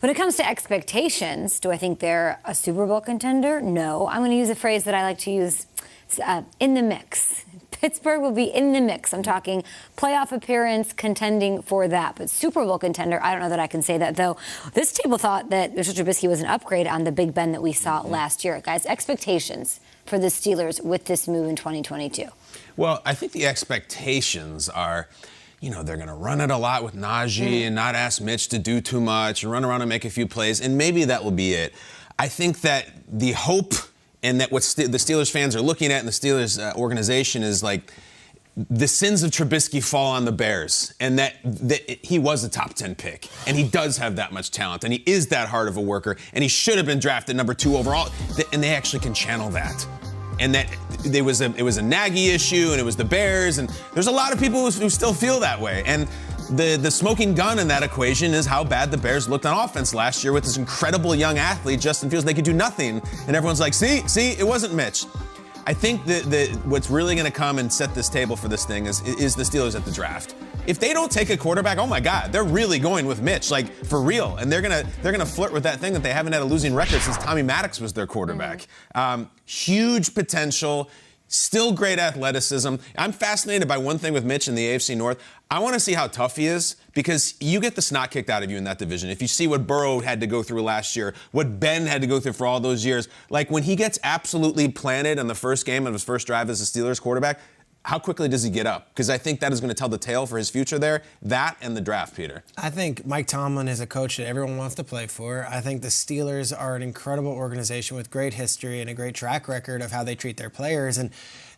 When it comes to expectations, do I think they're a Super Bowl contender? No. I'm going to use a phrase that I like to use, in the mix. Pittsburgh will be in the mix. I'm talking playoff appearance, contending for that. But Super Bowl contender, I don't know that I can say that, though. This table thought that Mitch Trubisky was an upgrade on the Big Ben that we saw last year. Guys, expectations for the Steelers with this move in 2022. Well, I think the expectations are, they're going to run it a lot with Najee and not ask Mitch to do too much and run around and make a few plays, and maybe that will be it. I think that the hope and that what the Steelers fans are looking at in the Steelers organization is like the sins of Trubisky fall on the Bears, and that he was a top 10 pick, and he does have that much talent, and he is that hard of a worker, and he should have been drafted number 2 overall, and they actually can channel that. And that it was a Nagy issue, and it was the Bears, and there's a lot of people who still feel that way. And the smoking gun in that equation is how bad the Bears looked on offense last year with this incredible young athlete, Justin Fields. They could do nothing, and everyone's like, see, it wasn't Mitch. I think that what's really going to come and set this table for this thing is the Steelers at the draft. If they don't take a quarterback, oh my God, they're really going with Mitch, like for real. And they're gonna flirt with that thing that they haven't had a losing record since Tommy Maddox was their quarterback. Huge potential, still great athleticism. I'm fascinated by one thing with Mitch in the AFC North. I want to see how tough he is, because you get the snot kicked out of you in that division. If you see what Burrow had to go through last year, what Ben had to go through for all those years, like when he gets absolutely planted on the first game of his first drive as a Steelers quarterback, how quickly does he get up? Because I think that is going to tell the tale for his future there. That and the draft, Peter. I think Mike Tomlin is a coach that everyone wants to play for. I think the Steelers are an incredible organization with great history and a great track record of how they treat their players. And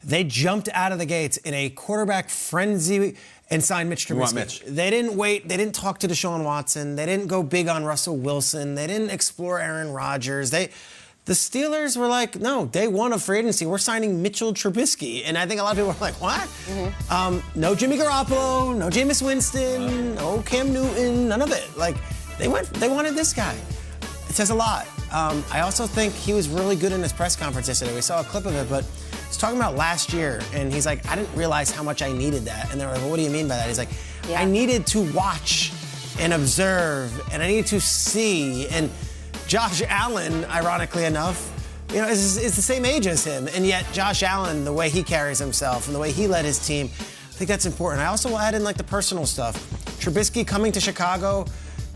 they jumped out of the gates in a quarterback frenzy and signed Mitch Trubisky. You want Mitch. They didn't wait. They didn't talk to Deshaun Watson. They didn't go big on Russell Wilson. They didn't explore Aaron Rodgers. The Steelers were like, no, day one of free agency, we're signing Mitchell Trubisky. And I think a lot of people were like, what? No Jimmy Garoppolo, no Jameis Winston, no Cam Newton, none of it. Like, they wanted this guy. It says a lot. I also think he was really good in his press conference yesterday. We saw a clip of it, but he's talking about last year, and he's like, I didn't realize how much I needed that. And they were like, well, what do you mean by that? He's like, I needed to watch and observe, and I needed to see. And Josh Allen, ironically enough, is the same age as him. And yet Josh Allen, the way he carries himself and the way he led his team, I think that's important. I also will add in, like, the personal stuff. Trubisky coming to Chicago,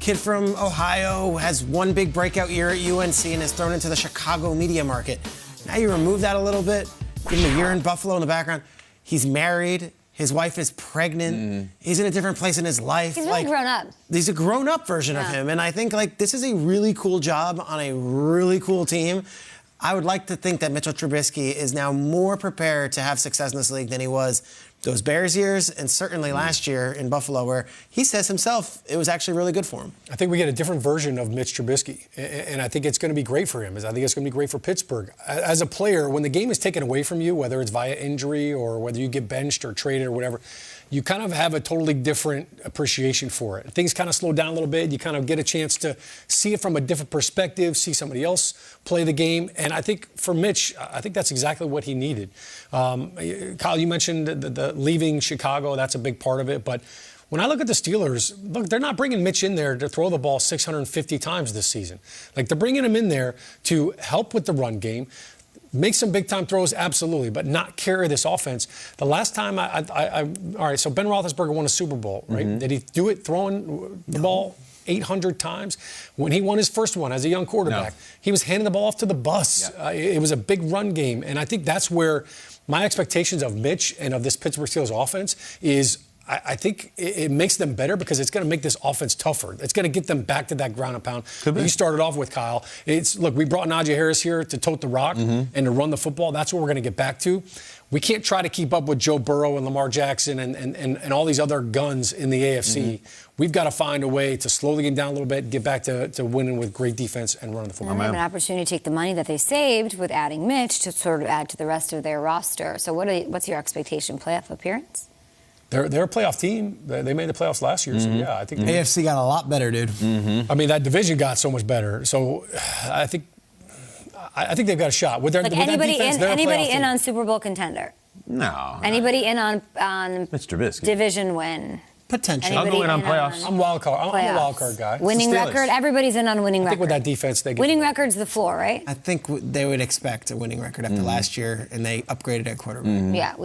kid from Ohio, has one big breakout year at UNC and is thrown into the Chicago media market. Now you remove that a little bit, give him a year in Buffalo in the background. He's married. His wife is pregnant. He's in a different place in his life. He's really grown up. He's a grown-up version of him. And I think, this is a really cool job on a really cool team. I would like to think that Mitchell Trubisky is now more prepared to have success in this league than he was those Bears years and certainly last year in Buffalo, where he says himself it was actually really good for him. I think we get a different version of Mitch Trubisky, and I think it's going to be great for him. I think it's going to be great for Pittsburgh. As a player, when the game is taken away from you, whether it's via injury or whether you get benched or traded or whatever, you kind of have a totally different appreciation for it. Things kind of slow down a little bit. You kind of get a chance to see it from a different perspective, see somebody else play the game. And I think for Mitch, I think that's exactly what he needed. Kyle, you mentioned the leaving Chicago. That's a big part of it. But when I look at the Steelers, look, they're not bringing Mitch in there to throw the ball 650 times this season. Like, they're bringing him in there to help with the run game, make some big-time throws, absolutely, but not carry this offense. The last time all right, so Ben Roethlisberger won a Super Bowl, right? Did he do it throwing the ball 800 times? When he won his first one as a young quarterback, he was handing the ball off to the bus. It was a big run game, and I think that's where my expectations of Mitch and of this Pittsburgh Steelers offense is I think it makes them better because it's going to make this offense tougher. It's going to get them back to that ground and pound that you started off with, Kyle. Look, we brought Najee Harris here to tote the rock and to run the football. That's what we're going to get back to. We can't try to keep up with Joe Burrow and Lamar Jackson and all these other guns in the AFC. We've got to find a way to slowly get down a little bit, get back to winning with great defense and running the football. And they have an opportunity to take the money that they saved with adding Mitch to sort of add to the rest of their roster. So what's your expectation? Playoff appearance? They're a playoff team. They made the playoffs last year, so yeah, I think AFC got a lot better, dude. I mean, that division got so much better. So I think they've got a shot. With anybody in on Super Bowl contender? No. Anybody in on Mitch Trubisky. Division win? Potentially. Anybody I'll go in on on playoffs. I'm wild card. I'm a playoffs? wild card guy. Winning Steelers. record. Everybody's in on winning I record. think with that defense, they get Winning record's the floor, right? I think they would expect a winning record after last year, and they upgraded at quarterback. Yeah.